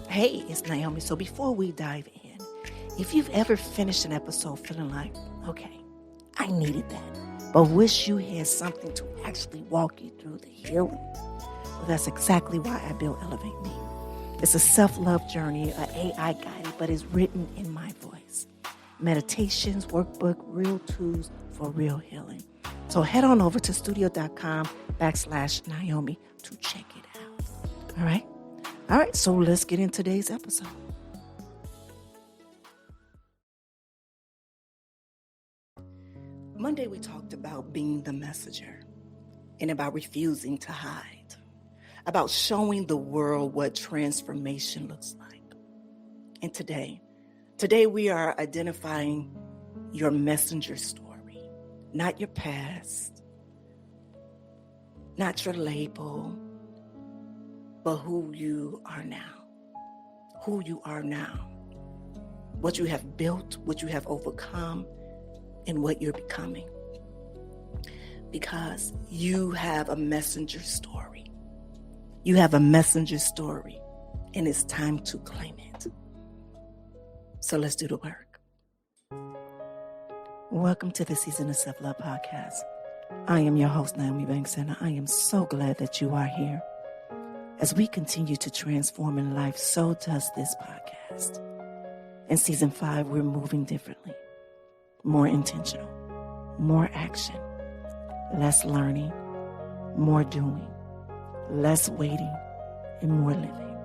Hey, it's Naomi. So before we dive in, if you've ever finished an episode feeling like, okay, I needed that, but wish you had something to actually walk you through the healing, well, that's exactly why I built Elevate Me. It's a self-love journey, an AI guided, but it's written in my voice. Meditations, workbook, real tools for real healing. So head on over to studio.com/Naomi to check it out. All right? All right, so let's get into today's episode. Monday, we talked about being the messenger and about refusing to hide, about showing the world what transformation looks like. And today we are identifying your messenger story, not your past, not your label, but who you are now. Who you are now. What you have built, what you have overcome, and what you're becoming. Because you have a messenger story. You have a messenger story, and it's time to claim it. So let's do the work. Welcome to the Season of Self-Love podcast. I am your host, NmW&x, and I am so glad that you are here. As we continue to transform in life, so does this podcast. In season 5, we're moving differently, more intentional, more action, less learning, more doing, less waiting, and more living.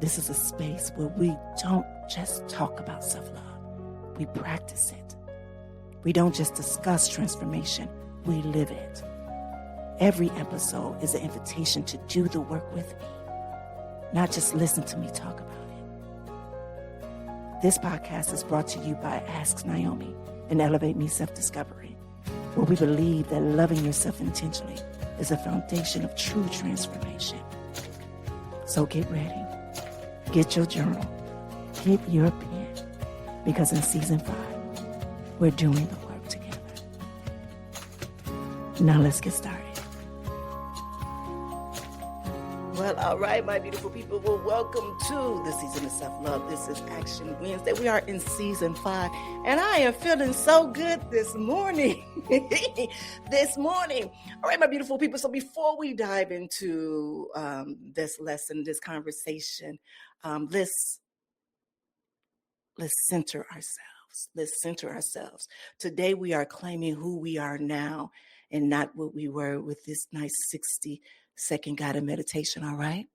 This is a space where we don't just talk about self-love, we practice it. We don't just discuss transformation, we live it. Every episode is an invitation to do the work with me, not just listen to me talk about it. This podcast is brought to you by Ask Naomi and Elevate Me Self-Discovery, where we believe that loving yourself intentionally is a foundation of true transformation. So get ready, get your journal, get your pen, because in season 5, we're doing the work together. Now let's get started. Well, all right, my beautiful people. Well, welcome to the Season of Self-Love. This is Action Wednesday. We are in season 5, and I am feeling so good this morning. All right, my beautiful people. So before we dive into this lesson, this conversation, let's center ourselves. Let's center ourselves. Today, we are claiming who we are now and not what we were with this nice 60-second guided meditation, all right?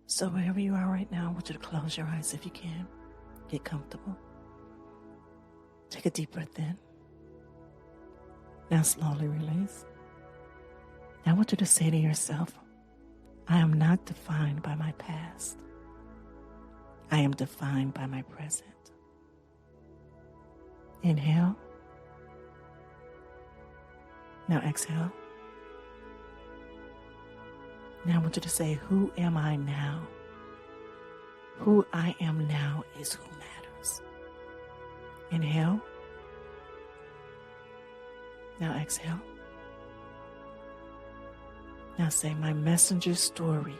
So wherever you are right now, I want you to close your eyes if you can. Get comfortable. Take a deep breath in. Now slowly release. Now I want you to say to yourself, I am not defined by my past. I am defined by my present. Inhale. Now exhale. Now I want you to say, who am I now? Who I am now is who matters. Inhale. Now exhale. Now say, my messenger story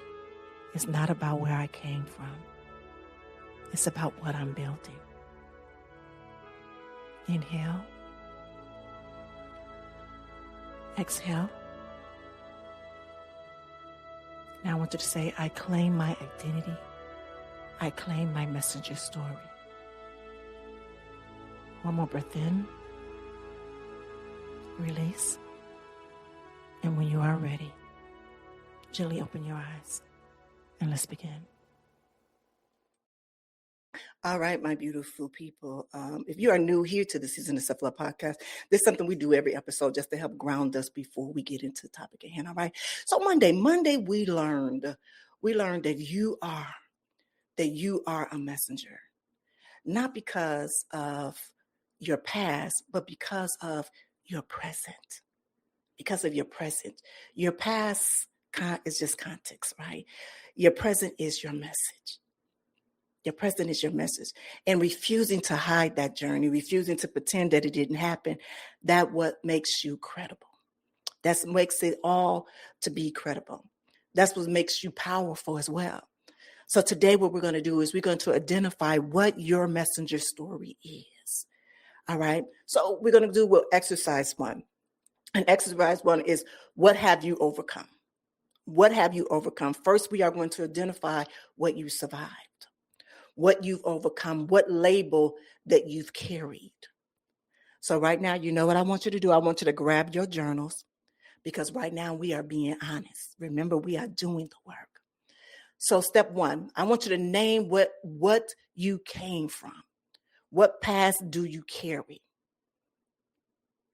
is not about where I came from. It's about what I'm building. Inhale. Exhale. Now I want you to say, I claim my identity. I claim my messenger story. One more breath in. Release. And when you are ready, gently open your eyes and let's begin. All right, my beautiful people. If you are new here to the Season of Self-Love podcast, this is something we do every episode just to help ground us before we get into the topic at hand. All right. So Monday we learned that you are a messenger, not because of your past, but because of your present. Because of your present. Your past is just context, right? Your present is your message. Your present is your message. And refusing to hide that journey, refusing to pretend that it didn't happen, that's what makes you credible. That makes it all to be credible. That's what makes you powerful as well. So today what we're going to do is we're going to identify what your messenger story is. All right. So we're going to do exercise 1. And exercise 1 is, what have you overcome? What have you overcome? First, we are going to identify what you survived, what you've overcome, what label that you've carried. So right now, you know what I want you to do? I want you to grab your journals, because right now we are being honest. Remember, we are doing the work. So step 1, I want you to name what you came from. What past do you carry?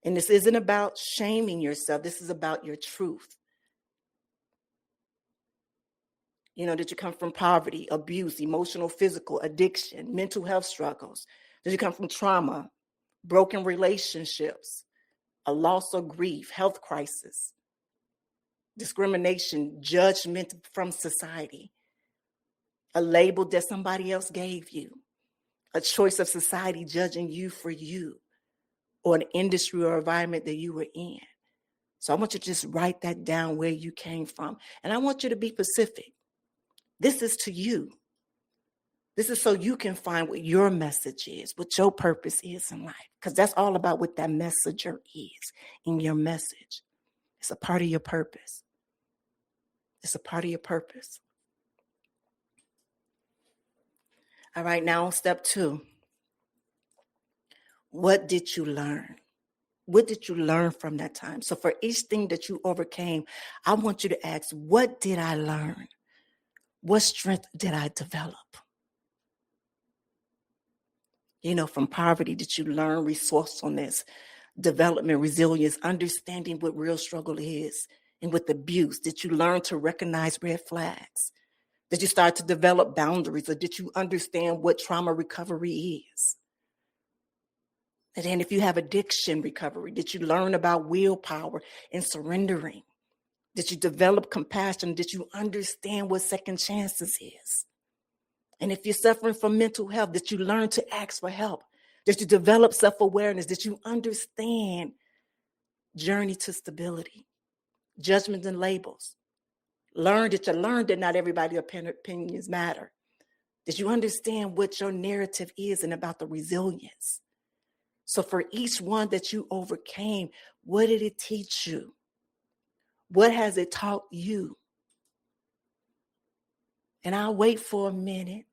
And this isn't about shaming yourself. This is about your truth. You know, did you come from poverty, abuse, emotional, physical, addiction, mental health struggles? Did you come from trauma, broken relationships, a loss or grief, health crisis, discrimination, judgment from society, a label that somebody else gave you, a choice of society judging you for you, or an industry or environment that you were in? So I want you to just write that down, where you came from. And I want you to be specific. This is to you. This is so you can find what your message is, what your purpose is in life. Because that's all about what that messenger is in your message. It's a part of your purpose. It's a part of your purpose. All right, now on step 2. What did you learn? What did you learn from that time? So for each thing that you overcame, I want you to ask, what did I learn? What strength did I develop? You know, from poverty, did you learn resourcefulness, development, resilience, understanding what real struggle is? And with abuse, did you learn to recognize red flags? Did you start to develop boundaries, or did you understand what trauma recovery is? And then if you have addiction recovery, did you learn about willpower and surrendering? Did you develop compassion? Did you understand what second chances is? And if you're suffering from mental health, did you learn to ask for help? Did you develop self-awareness? Did you understand journey to stability, judgments and labels? Did you learn that not everybody's opinions matter? Did you understand what your narrative is and about the resilience? So for each one that you overcame, what did it teach you? What has it taught you? And I'll wait for a minute,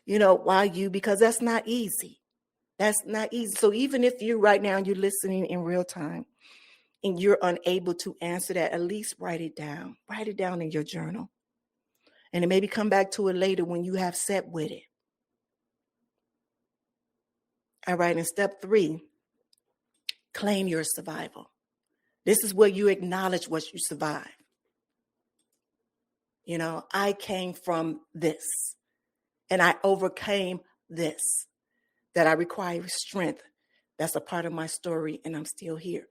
because that's not easy. That's not easy. So even if you're right now, you're listening in real time and you're unable to answer that, at least write it down. Write it down in your journal. And then maybe come back to it later when you have sat with it. All right, in step 3, claim your survival. This is where you acknowledge what you survived. I came from this and I overcame this, that I require strength. That's a part of my story and I'm still here.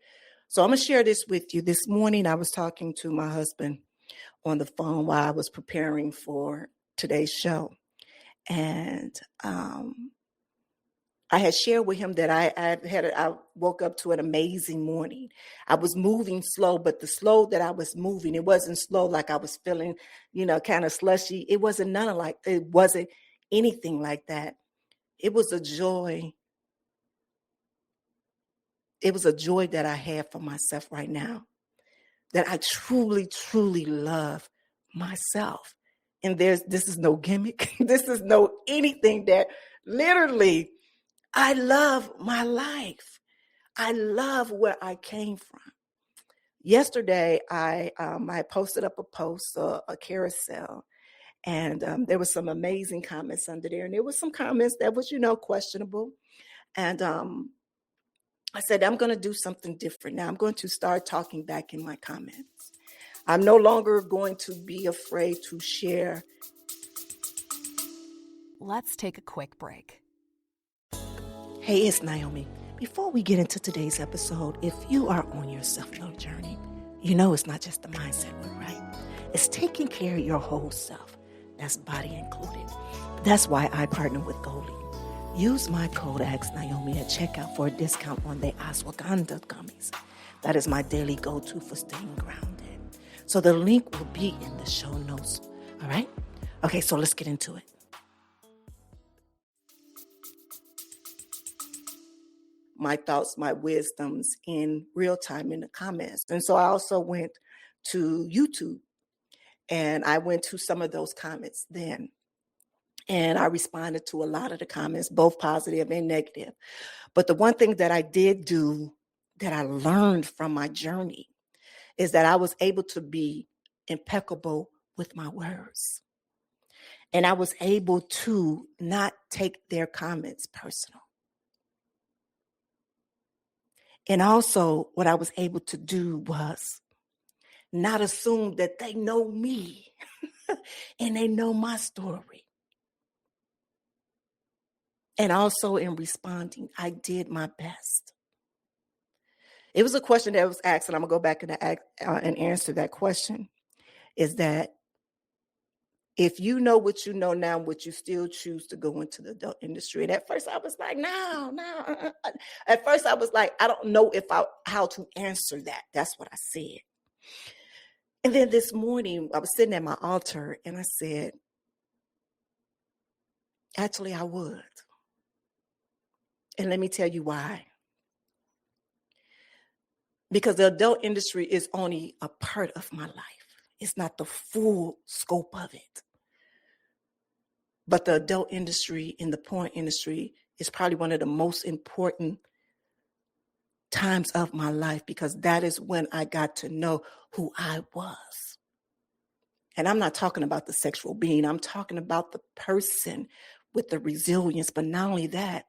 So I'm going to share this with you. This morning, I was talking to my husband on the phone while I was preparing for today's show. And I had shared with him that I woke up to an amazing morning. I was moving slow, but the slow that I was moving, it wasn't slow like I was feeling, kind of slushy. It wasn't it wasn't anything like that. It was a joy. It was a joy that I have for myself right now, that I truly, truly love myself. And this is no gimmick. This is no anything, that literally I love my life. I love where I came from. Yesterday, I posted up a post, a carousel, and there was some amazing comments under there. And there was some comments that was, questionable. And I said, I'm going to do something different. Now I'm going to start talking back in my comments. I'm no longer going to be afraid to share. Let's take a quick break. Hey, it's Naomi. Before we get into today's episode, if you are on your self-love journey, it's not just the mindset work, right? It's taking care of your whole self. That's body included. That's why I partner with Goldie. Use my code Ask Naomi at checkout for a discount on the ashwagandha gummies. That is my daily go-to for staying grounded. So the link will be in the show notes. All right? Okay, so let's get into it. My thoughts, my wisdoms in real time in the comments. And so I also went to YouTube and I went to some of those comments then. And I responded to a lot of the comments, both positive and negative. But the one thing that I did do that I learned from my journey is that I was able to be impeccable with my words. And I was able to not take their comments personal. And also what I was able to do was not assume that they know me and they know my story. And also in responding, I did my best. It was a question that was asked, and I'm going to go back and answer that question, is that if you know what you know now, would you still choose to go into the adult industry? And at first I was like, no. At first I was like, I don't know how to answer that. That's what I said. And then this morning I was sitting at my altar and I said, actually I would. And let me tell you why. Because the adult industry is only a part of my life. It's not the full scope of it. But the adult industry and the porn industry is probably one of the most important times of my life because that is when I got to know who I was. And I'm not talking about the sexual being. I'm talking about the person with the resilience. But not only that,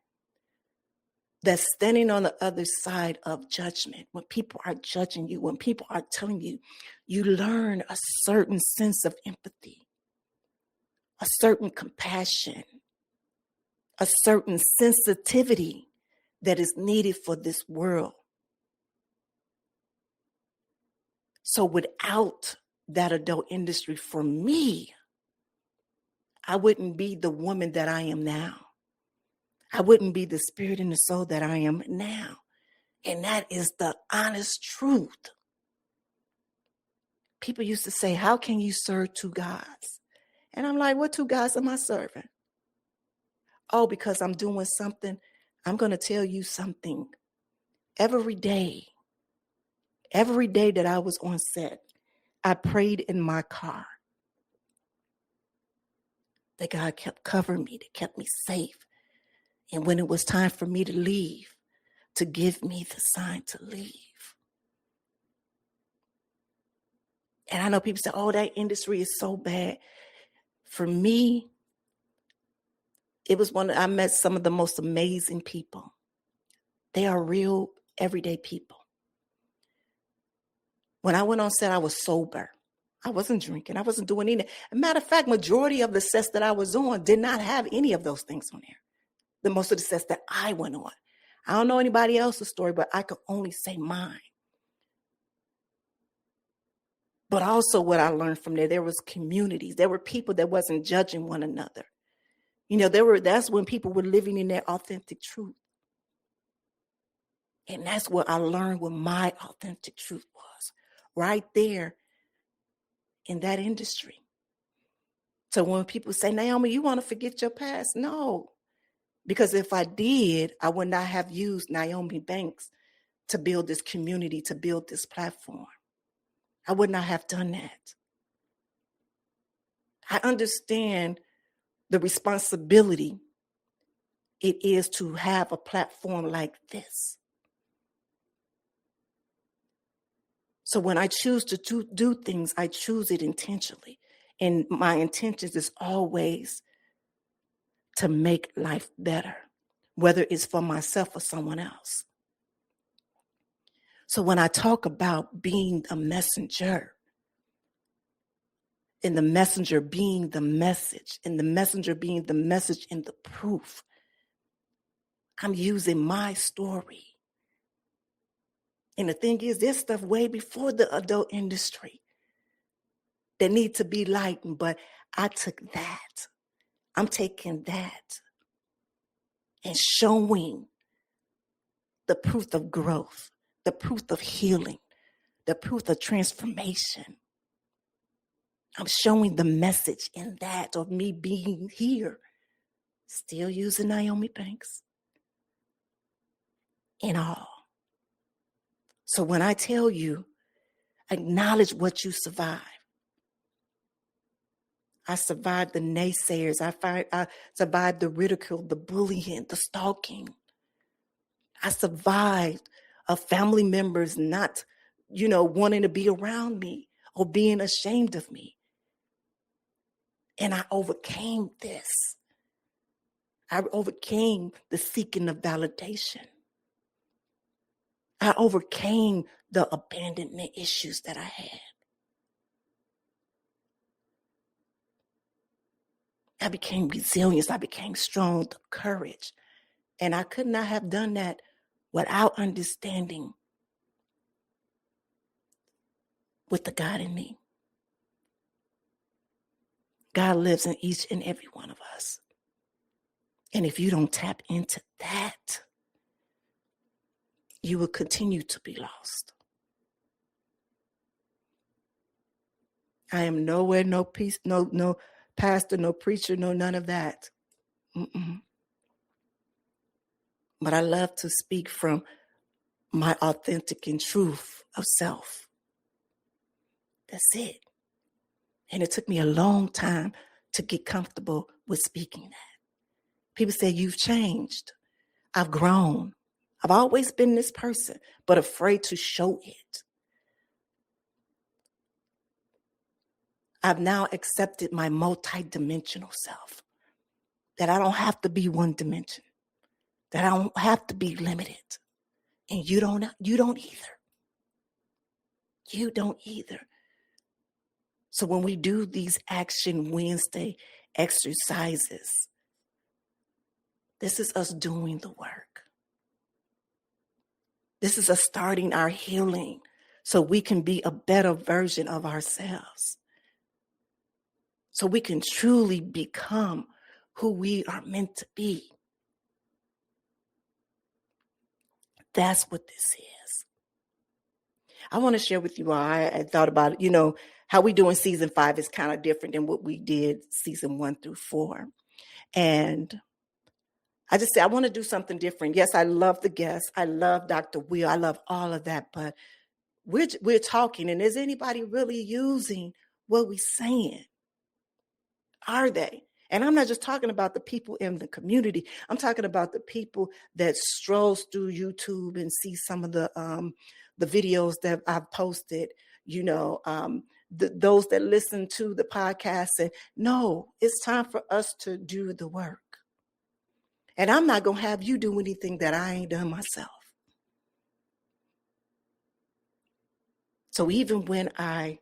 that's standing on the other side of judgment. When people are judging you, when people are telling you, you learn a certain sense of empathy, a certain compassion, a certain sensitivity that is needed for this world. So without that adult industry, for me, I wouldn't be the woman that I am now. I wouldn't be the spirit and the soul that I am now. And that is the honest truth. People used to say, how can you serve two gods? And I'm like, what two gods am I serving? Oh, because I'm doing something. I'm going to tell you something. Every day that I was on set, I prayed in my car that God kept covering me, that kept me safe. And when it was time for me to leave, to give me the sign to leave. And I know people say, oh, that industry is so bad. For me, it was I met some of the most amazing people. They are real everyday people. When I went on set, I was sober. I wasn't drinking. I wasn't doing anything. As a matter of fact, majority of the sets that I was on did not have any of those things on there. The most of the sets that I went on. I don't know anybody else's story, but I could only say mine. But also what I learned from there was communities. There were people that wasn't judging one another. You know, that's when people were living in their authentic truth. And that's what I learned what my authentic truth was. Right there in that industry. So when people say, Naomi, you want to forget your past? No. Because if I did, I would not have used Naomi Banks to build this community, to build this platform. I would not have done that. I understand the responsibility it is to have a platform like this. So when I choose to do things, I choose it intentionally. And my intentions is always to make life better, whether it's for myself or someone else. So when I talk about being a messenger, and the messenger being the message, and the messenger being the message and the proof, I'm using my story. And the thing is, there's stuff way before the adult industry that need to be lightened, but I took that. I'm taking that and showing the proof of growth, the proof of healing, the proof of transformation. I'm showing the message in that of me being here, still using Naomi Banks in all. So when I tell you, acknowledge what you survived. I survived the naysayers. I survived the ridicule, the bullying, the stalking. I survived family members not, wanting to be around me or being ashamed of me. And I overcame this. I overcame the seeking of validation. I overcame the abandonment issues that I had. I became resilient. I became strong, the courage. And I could not have done that without understanding with the God in me. God lives in each and every one of us. And if you don't tap into that, you will continue to be lost. I am nowhere, no peace, no pastor, no preacher, no none of that. But I love to speak from my authentic and truth of self. That's it. And it took me a long time to get comfortable with speaking that. People say, you've changed. I've grown. I've always been this person, but afraid to show it. I've now accepted my multidimensional self, that I don't have to be one dimension, that I don't have to be limited. And you don't either. You don't either. So when we do these Action Wednesday exercises, this is us doing the work. This is us starting our healing so we can be a better version of ourselves. So we can truly become who we are meant to be. That's what this is. I want to share with you all, I thought about it, how we do in season 5 is kind of different than what we did season 1 through 4. And I just said, I want to do something different. Yes, I love the guests. I love Dr. Will. I love all of that. But we're talking, and is anybody really using what we're saying? Are they? And I'm not just talking about the people in the community. I'm talking about the people that strolls through YouTube and see some of the videos that I've posted, those that listen to the podcast. And no, it's time for us to do the work. And I'm not going to have you do anything that I ain't done myself. So even when I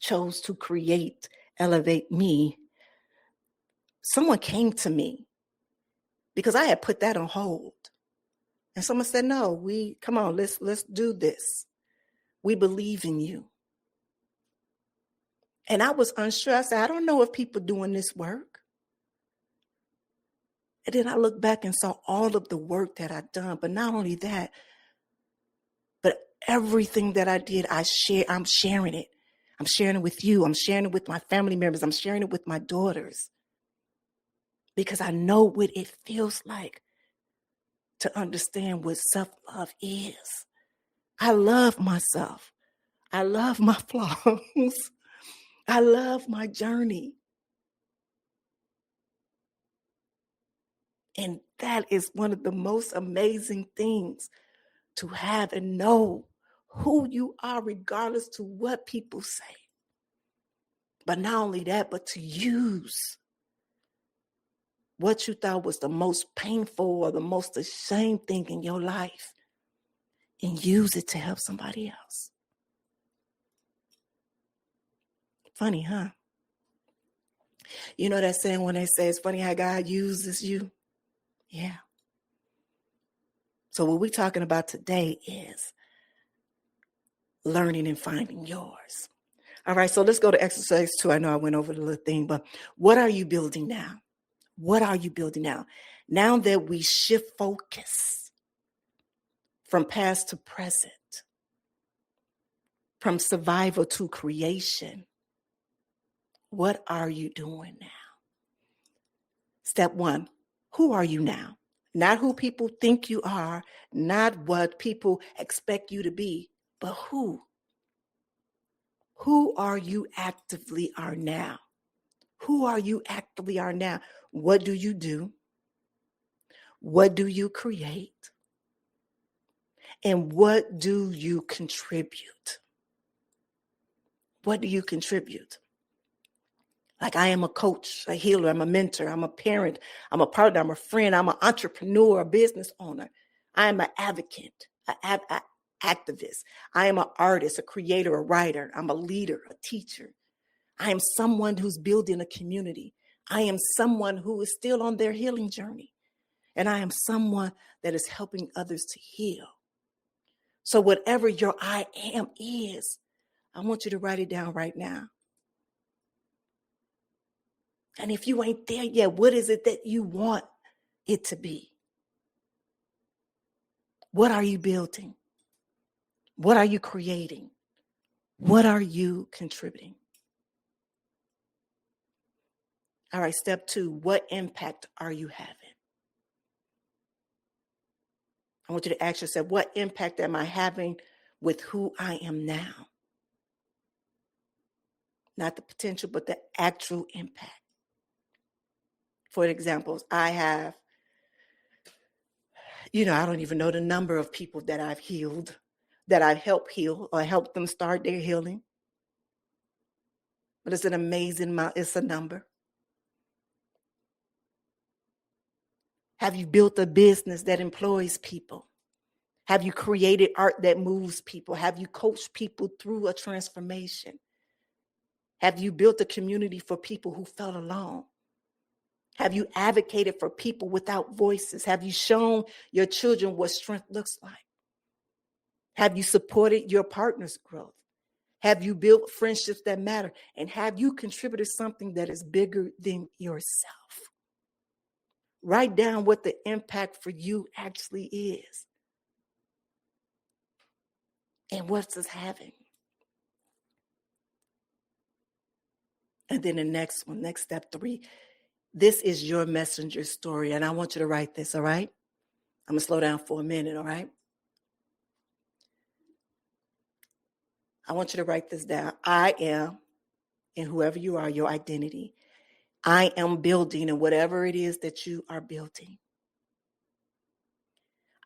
chose to create Elevate Me, someone came to me because I had put that on hold. And someone said, no, come on, let's do this. We believe in you. And I was unsure. I said, I don't know if people doing this work. And then I looked back and saw all of the work that I'd done. But not only that, but everything that I did, I'm sharing it. I'm sharing it with you. I'm sharing it with my family members. I'm sharing it with my daughters. Because I know what it feels like to understand what self-love is. I love myself. I love my flaws. I love my journey. And that is one of the most amazing things, to have and know who you are, regardless to what people say. But not only that, but to use what you thought was the most painful or the most ashamed thing in your life and use it to help somebody else. Funny, huh? You know that saying when they say it's funny how God uses you? Yeah. So what we're talking about today is learning and finding yours. All right, so let's go to exercise 2. I know I went over the little thing, but what are you building now? What are you building now? Now that we shift focus from past to present, from survival to creation, What are you doing now? Step one, who are you now? Not who people think you are, not what people expect you to be, but who? Who are you actively are now? Who are you actively are now? What do you do? What do you create? And what do you contribute? What do you contribute? Like, I am a coach, a healer, I'm a mentor, I'm a parent, I'm a partner, I'm a friend, I'm an entrepreneur, a business owner. I am an advocate, an activist. I am an artist, a creator, a writer. I'm a leader, a teacher. I am someone who's building a community. I am someone who is still on their healing journey. And I am someone that is helping others to heal. So whatever your I am is, I want you to write it down right now. And if you ain't there yet, what is it that you want it to be? What are you building? What are you creating? What are you contributing? All right, step two, what impact are you having? I want you to ask yourself, what impact am I having with who I am now? Not the potential, but the actual impact. For example, I have, I don't even know the number of people that I've healed, that I've helped heal or helped them start their healing. But it's an amazing amount. It's a number. Have you built a business that employs people? Have you created art that moves people? Have you coached people through a transformation? Have you built a community for people who felt alone? Have you advocated for people without voices? Have you shown your children what strength looks like? Have you supported your partner's growth? Have you built friendships that matter? And have you contributed something that is bigger than yourself? Write down what the impact for you actually is. And what's this having? And then the next one, next step 3, this is your messenger story. And I want you to write this, all right? I'm going to slow down for a minute, all right? I want you to write this down. I am, and whoever you are, your identity. I am building, and whatever it is that you are building.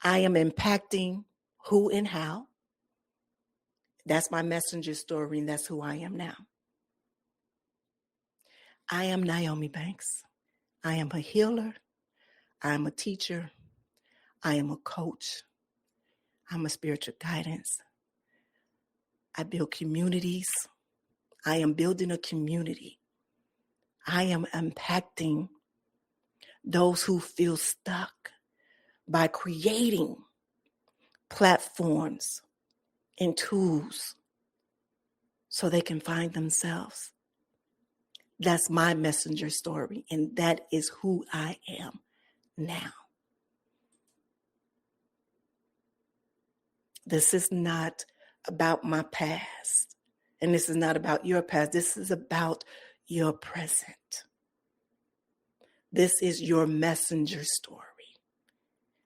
I am impacting who and how. That's my messenger story, and that's who I am now. I am Naomi Banks. I am a healer. I am a teacher. I am a coach. I'm a spiritual guidance. I build communities. I am building a community. I am impacting those who feel stuck by creating platforms and tools so they can find themselves. That's my messenger story, and that is who I am now. This is not about my past, and this is not about your past. This is about your present. This is your messenger story.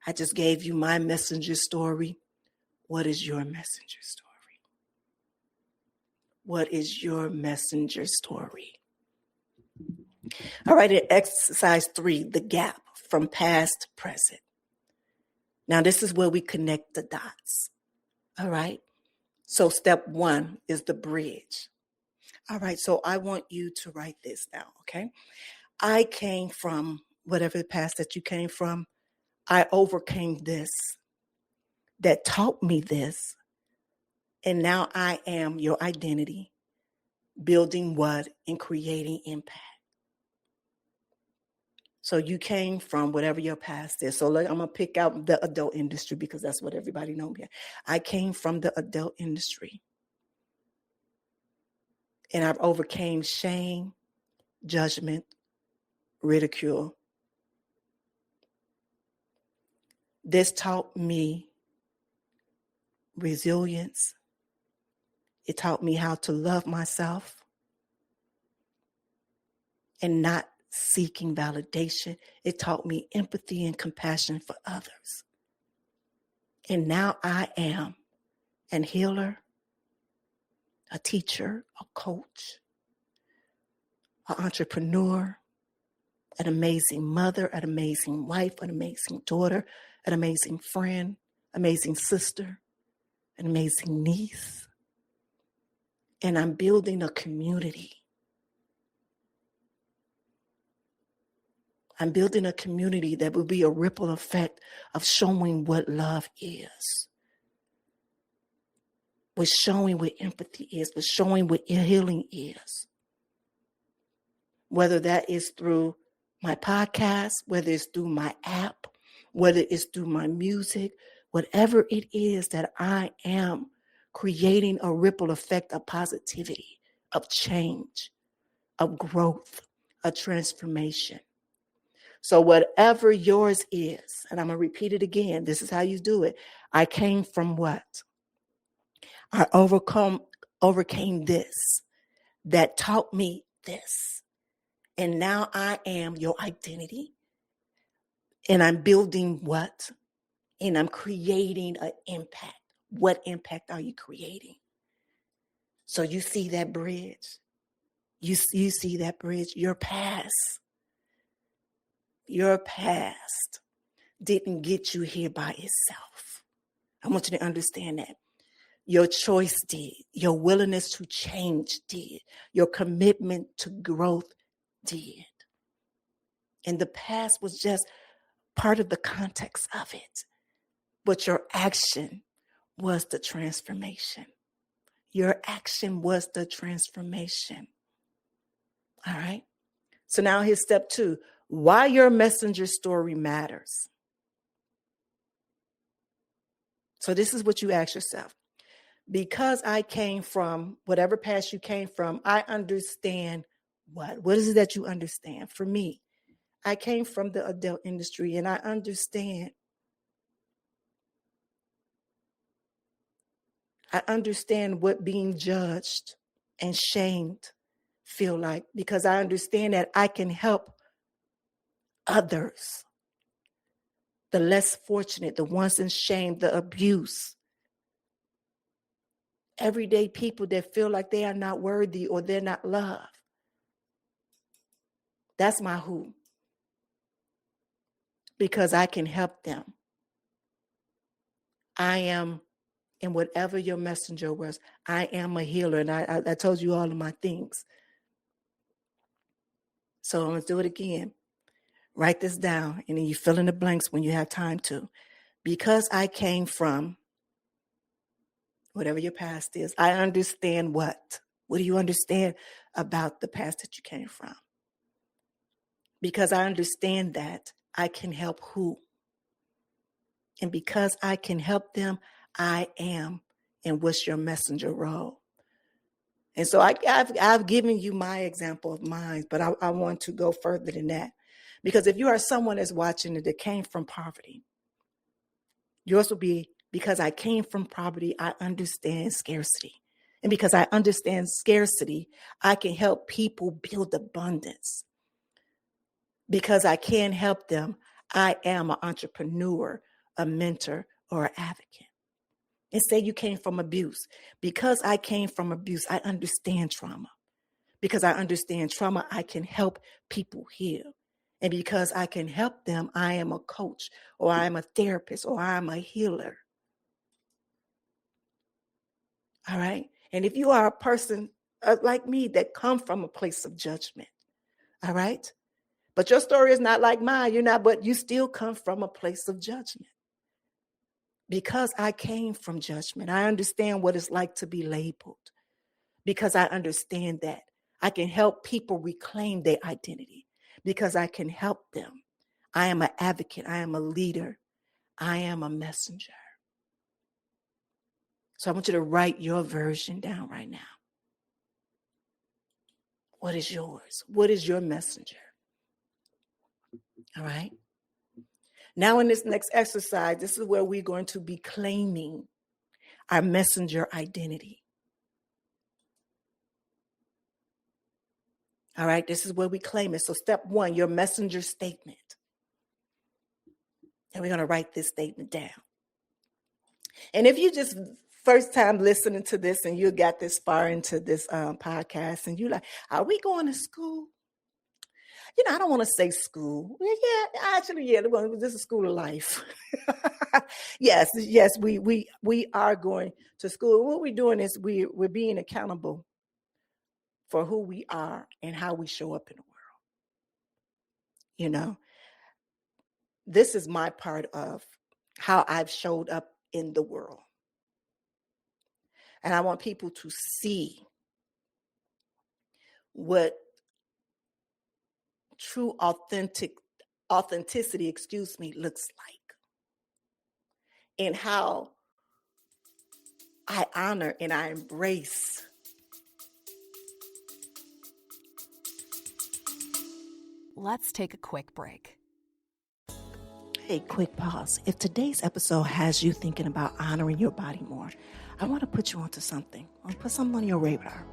I just gave you my messenger story. What is your messenger story? What is your messenger story? All right, in exercise 3, the gap from past to present. Now, this is where we connect the dots. All right. So step 1 is the bridge. All right. So I want you to write this down. Okay. I came from whatever the past that you came from. I overcame this that taught me this. And now I am your identity, building what and creating impact. So you came from whatever your past is. So I'm going to pick out the adult industry because that's what everybody knows me. I came from the adult industry. And I've overcame shame, judgment, ridicule. This taught me resilience. It taught me how to love myself. and not seeking validation. It taught me empathy and compassion for others. And now I am an healer, a teacher, a coach, an entrepreneur, an amazing mother, an amazing wife, an amazing daughter, an amazing friend, amazing sister, an amazing niece. And I'm building a community. I'm building a community that will be a ripple effect of showing what love is, with showing what empathy is, with showing what healing is. Whether that is through my podcast, whether it's through my app, whether it's through my music, whatever it is that I am creating a ripple effect of positivity, of change, of growth, of transformation. So whatever yours is, and I'm going to repeat it again, this is how you do it. I came from what? I overcame this, that taught me this. And now I am your identity. And I'm building what? And I'm creating an impact. What impact are you creating? So you see that bridge. You see that bridge. Your past didn't get you here by itself. I want you to understand that. Your choice did. Your willingness to change did. Your commitment to growth did. And the past was just part of the context of it. But your action was the transformation. Your action was the transformation. All right. So now here's step 2. Why your messenger story matters. So this is what you ask yourself. Because I came from whatever past you came from, I understand what? What is it that you understand? For me, I came from the adult industry and I understand. I understand what being judged and shamed feel like, because I understand that I can help others, the less fortunate, the ones in shame, the abuse. Everyday people that feel like they are not worthy or they're not loved. That's my who. Because I can help them. I am, in whatever your messenger was, I am a healer. And I told you all of my things. So I'm going to do it again. Write this down, and then you fill in the blanks when you have time to. Because I came from whatever your past is, I understand what? What do you understand about the past that you came from? Because I understand that, I can help who? And because I can help them, I am. And what's your messenger role? And so I've given you my example of mine, but I want to go further than that. Because if you are someone that's watching that came from poverty, yours will be, because I came from poverty, I understand scarcity. And because I understand scarcity, I can help people build abundance. Because I can help them, I am an entrepreneur, a mentor, or an advocate. And say you came from abuse. Because I came from abuse, I understand trauma. Because I understand trauma, I can help people heal. And because I can help them, I am a coach, or I am a therapist, or I am a healer. All right. And if you are a person like me that come from a place of judgment, all right. But your story is not like mine. You're not, but you still come from a place of judgment. Because I came from judgment, I understand what it's like to be labeled. Because I understand that I can help people reclaim their identity. Because I can help them. I am an advocate. I am a leader. I am a messenger. So I want you to write your version down right now. What is yours? What is your messenger? All right. Now in this next exercise, this is where we're going to be claiming our messenger identity. All right, this is where we claim it. So step one, your messenger statement. And we're going to write this statement down. And if you just first time listening to this and you got this far into this podcast and you're like, are we going to school? I don't want to say school. Yeah, actually, yeah, this is school of life. yes, we are going to school. What we're doing is we're being accountable for who we are and how we show up in the world. This is my part of how I've showed up in the world. And I want people to see what true authenticity, looks like. And how I honor and I embrace Let's take a quick break. Hey, quick pause. If today's episode has you thinking about honoring your body more, I want to put you onto something. I want to put something on your radar.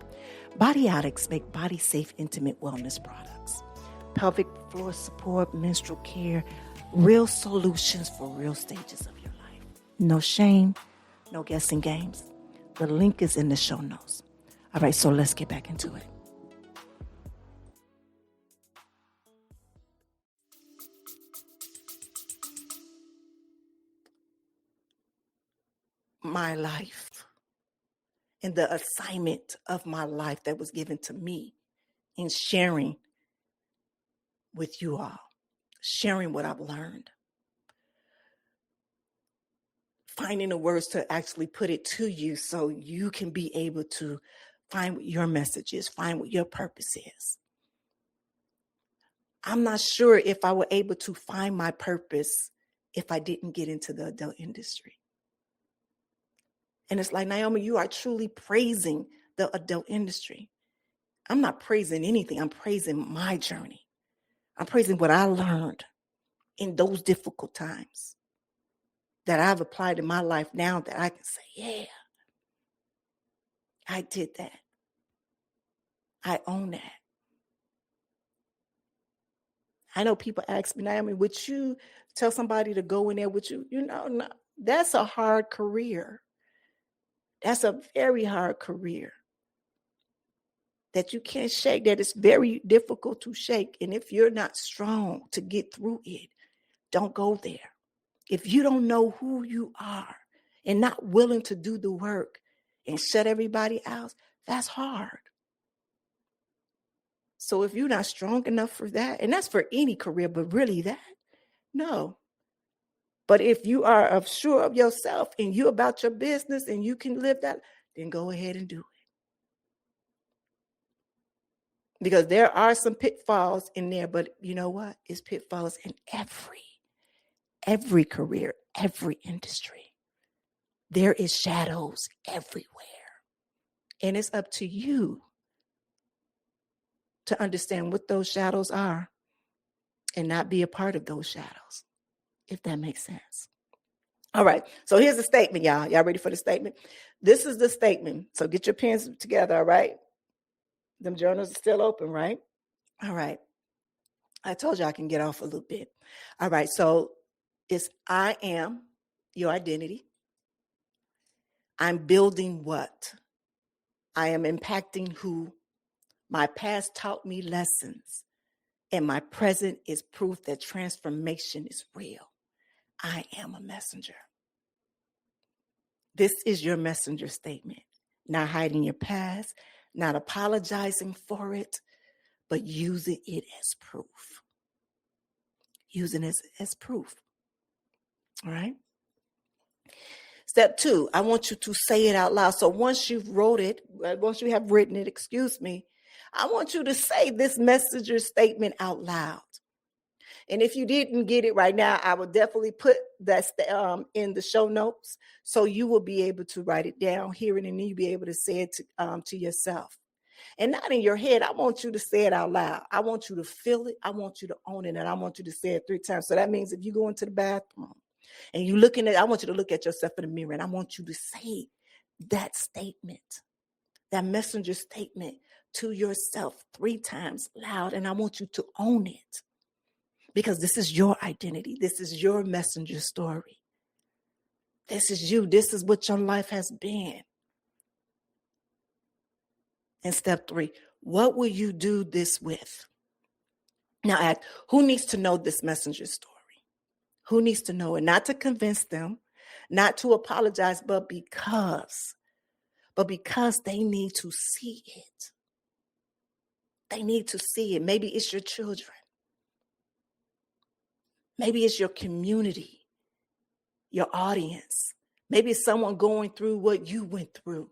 Body&x make body-safe, intimate wellness products. Pelvic floor support, menstrual care, real solutions for real stages of your life. No shame, no guessing games. The link is in the show notes. All right, so let's get back into it. My life and the assignment of my life that was given to me in sharing with you all, sharing what I've learned, finding the words to actually put it to you so you can be able to find what your message is, find what your purpose is. I'm not sure if I were able to find my purpose if I didn't get into the adult industry. And it's like, Naomi, you are truly praising the adult industry. I'm not praising anything. I'm praising my journey. I'm praising what I learned in those difficult times that I've applied in my life now that I can say, yeah, I did that. I own that. I know people ask me, Naomi, would you tell somebody to go in there with you? No, that's a hard career. That's a very hard career that you can't shake, that it's very difficult to shake. And if you're not strong to get through it, don't go there. If you don't know who you are and not willing to do the work and shut everybody out, that's hard. So if you're not strong enough for that, and that's for any career, but really that, no. But if you are sure of yourself and you about your business and you can live that, then go ahead and do it. Because there are some pitfalls in there, but you know what? It's pitfalls in every career, every industry. There is shadows everywhere. And it's up to you to understand what those shadows are and not be a part of those shadows, if that makes sense. All right. So here's the statement, y'all. Y'all ready for the statement? This is the statement. So get your pens together, all right? Them journals are still open, right? All right. I told you I can get off a little bit. All right. So it's I am your identity. I'm building what? I am impacting who? My past taught me lessons, and my present is proof that transformation is real. I am a messenger. This is your messenger statement. Not hiding your past, not apologizing for it, but using it as proof. Using it as proof. All right? Step 2, I want you to say it out loud. So once you have written it, I want you to say this messenger statement out loud. And if you didn't get it right now, I will definitely put that in the show notes so you will be able to write it down, hear it, and then you'll be able to say it to yourself. And not in your head. I want you to say it out loud. I want you to feel it. I want you to own it. And I want you to say it 3 times. So that means if you go into the bathroom and you're looking I want you to look at yourself in the mirror, and I want you to say that statement, that messenger statement to yourself 3 times loud, and I want you to own it, because this is your identity. This is your messenger story. This is you. This is what your life has been. And step 3, what will you do this with? Now ask, who needs to know this messenger story? Who needs to know it? Not to convince them, not to apologize, but because they need to see it. They need to see it. Maybe it's your children. Maybe it's your community, your audience. Maybe it's someone going through what you went through.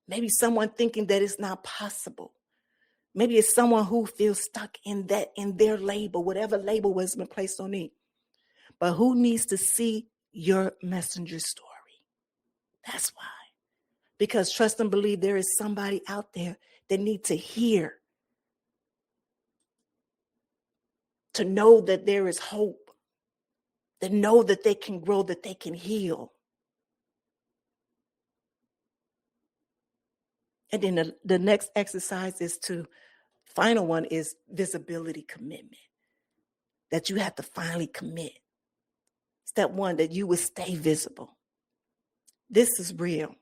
Maybe someone thinking that it's not possible. Maybe it's someone who feels stuck in their label, whatever label has been placed on it. But who needs to see your messenger story? That's why. Because trust and believe there is somebody out there that needs to hear, to know that there is hope, that know that they can grow, that they can heal. And then the next exercise final one is visibility commitment. That you have to finally commit. Step 1, that you will stay visible. This is real.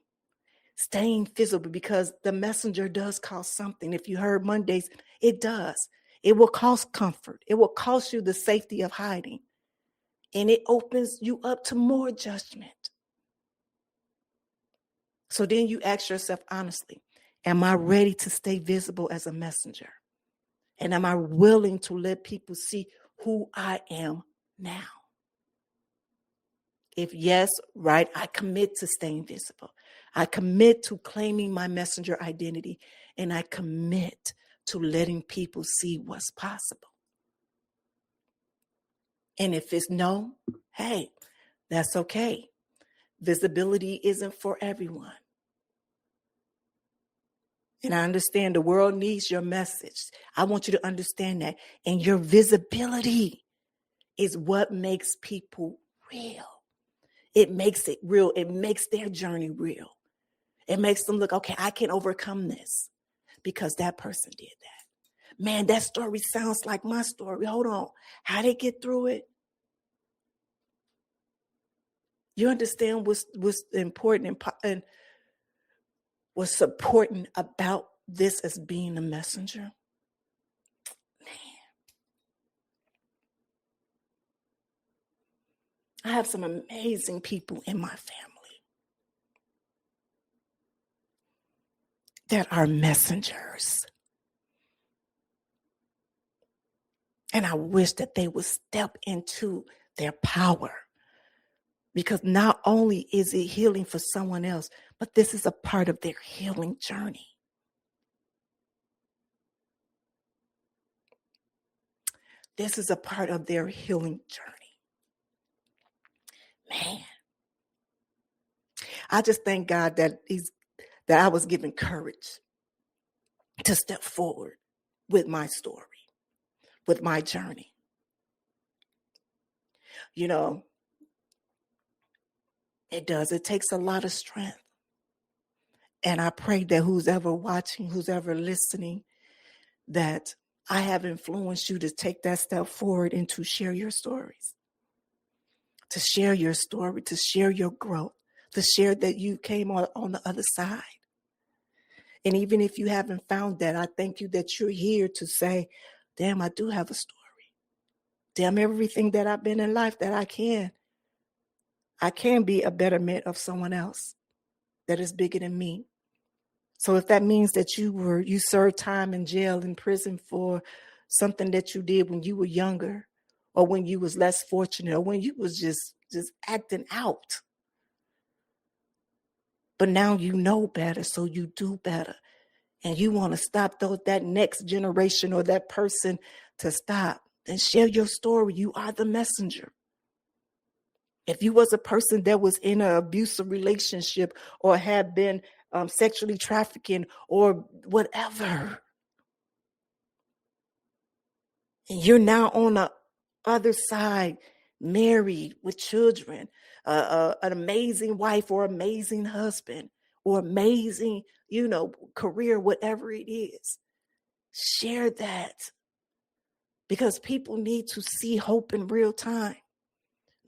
Staying visible, because the messenger does cost something. If you heard Mondays, it does. It will cost comfort. It will cost you the safety of hiding. And it opens you up to more judgment. So then you ask yourself honestly, am I ready to stay visible as a messenger? And am I willing to let people see who I am now? If yes, right, I commit to staying visible. I commit to claiming my messenger identity, and I commit to letting people see what's possible. And if it's no, hey, that's okay. Visibility isn't for everyone. And I understand the world needs your message. I want you to understand that. And your visibility is what makes people real. It makes it real. It makes their journey real. It makes them look, okay, I can overcome this because that person did that. Man, that story sounds like my story. Hold on. How they get through it? You understand what's important and what's important about this as being a messenger? Man. I have some amazing people in my family that are messengers. And I wish that they would step into their power, because not only is it healing for someone else, but this is a part of their healing journey. This is a part of their healing journey. Man, I just thank God that I was given courage to step forward with my story, with my journey. You know, it does. It takes a lot of strength. And I pray that who's ever watching, who's ever listening, that I have influenced you to take that step forward and to share your stories, to share your story, to share your growth, to share that you came on the other side. And even if you haven't found that, I thank you that you're here to say, damn, I do have a story. Damn, everything that I've been in life that I can be a betterment of someone else that is bigger than me. So if that means that you served time in jail, in prison for something that you did when you were younger, or when you was less fortunate, or when you was just acting out. But now you know better, so you do better. And you want to stop that next generation or that person to stop. Then share your story. You are the messenger. If you was a person that was in an abusive relationship or had been sexually trafficking or whatever, and you're now on the other side, married with children, an amazing wife or amazing husband, or amazing, career, whatever it is. Share that, because people need to see hope in real time.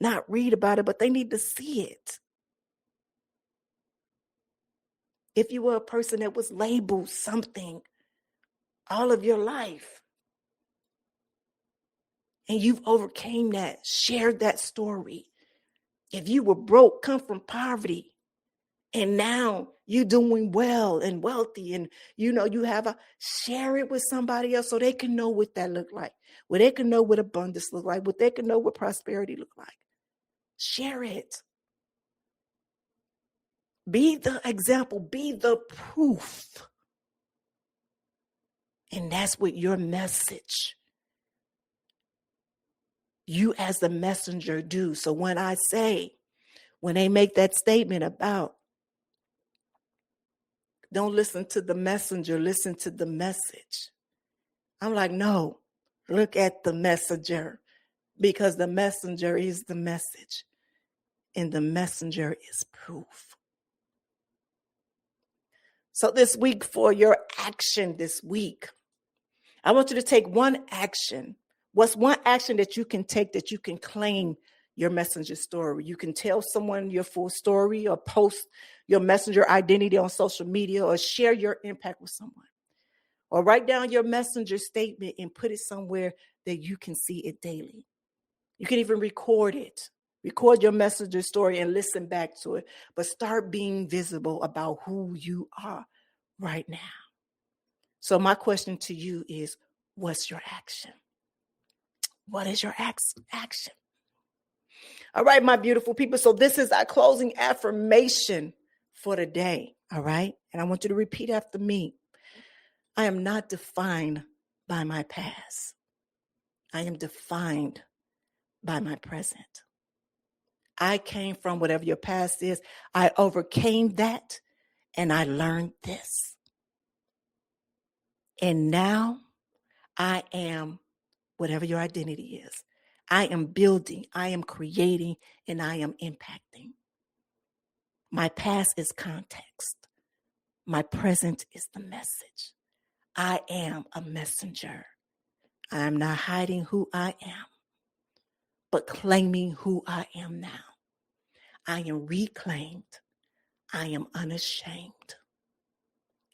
Not read about it, but they need to see it. If you were a person that was labeled something all of your life and you've overcame that, share that story. If you were broke, come from poverty, and now you're doing well and wealthy, and you share it with somebody else so they can know what that look like, where they can know what abundance look like, what they can know what prosperity look like. Share it. Be the example, be the proof. And that's what your message, you as the messenger, do. So when they make that statement about don't listen to the messenger, listen to the message, I'm like, no, look at the messenger, because the messenger is the message and the messenger is proof. So this week, for your action this week, I want you to take one action. What's one action that you can take that you can claim your messenger story? You can tell someone your full story, or post your messenger identity on social media, or share your impact with someone, or write down your messenger statement and put it somewhere that you can see it daily. You can even record it. Record your messenger story and listen back to it, but start being visible about who you are right now. So my question to you is, what's your action? What is your action? All right, my beautiful people. So this is our closing affirmation for the day. All right. And I want you to repeat after me. I am not defined by my past. I am defined by my present. I came from whatever your past is. I overcame that and I learned this. And now I am whatever your identity is. I am building, I am creating, and I am impacting. My past is context. My present is the message. I am a messenger. I am not hiding who I am, but claiming who I am now. I am reclaimed. I am unashamed.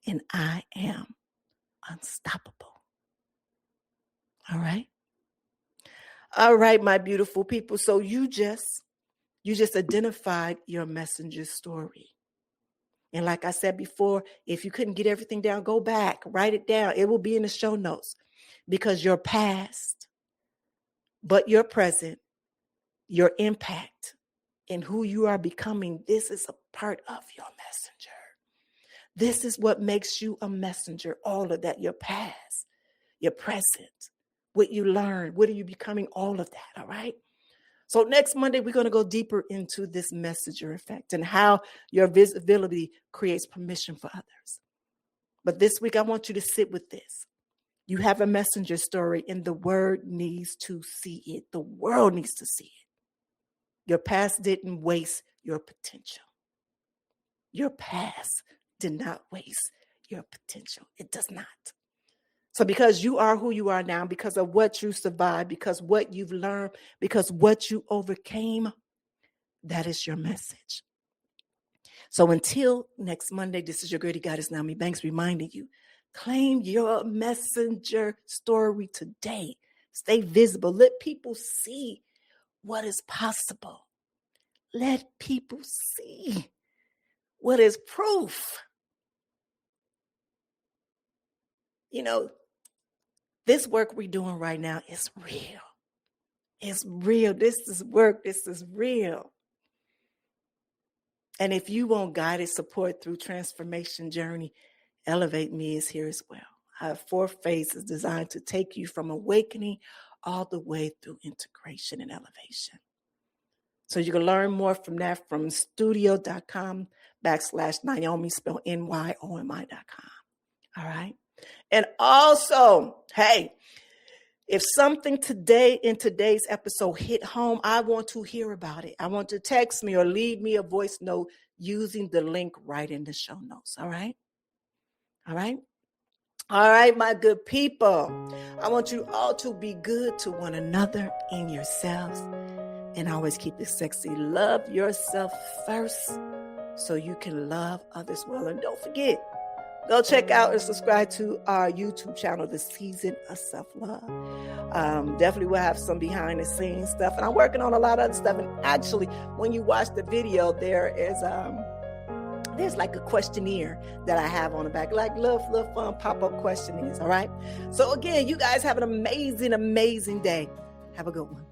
And I am unstoppable. All right? All right, my beautiful people. So you just identified your messenger story. And like I said before, if you couldn't get everything down, go back, write it down. It will be in the show notes, because your past, but your present, your impact, and who you are becoming, this is a part of your messenger. This is what makes you a messenger. All of that, your past, your present, what you learn, what are you becoming, all of that, all right? So next Monday, we're going to go deeper into this messenger effect and how your visibility creates permission for others. But this week, I want you to sit with this. You have a messenger story, and the world needs to see it. The world needs to see it. Your past didn't waste your potential. Your past did not waste your potential. It does not. So because you are who you are now, because of what you survived, because what you've learned, because what you overcame, that is your message. So until next Monday, this is your Greater Goddess, Naomi Banks, reminding you, claim your messenger story today. Stay visible. Let people see what is possible. Let people see what is proof. This work we're doing right now is real. It's real. This is work. This is real. And if you want guided support through transformation journey, Elevate Me is here as well. I have 4 phases designed to take you from awakening all the way through integration and elevation. So you can learn more from that from studio.com/Naomi, spelled NYOMI.com. All right. And also, hey, If something today in today's episode hit home, I want to hear about it. I want to text me or leave me a voice note using the link right in the show notes. All right? All right? All right, my good people. I want you all to be good to one another and yourselves. And always keep it sexy. Love yourself first so you can love others well. And don't forget, go check out and subscribe to our YouTube channel, The Season of Self-Love. Definitely will have some behind the scenes stuff. And I'm working on a lot of other stuff. And actually, when you watch the video, there's like a questionnaire that I have on the back, like little fun pop-up questionnaires, all right? So again, you guys have an amazing, amazing day. Have a good one.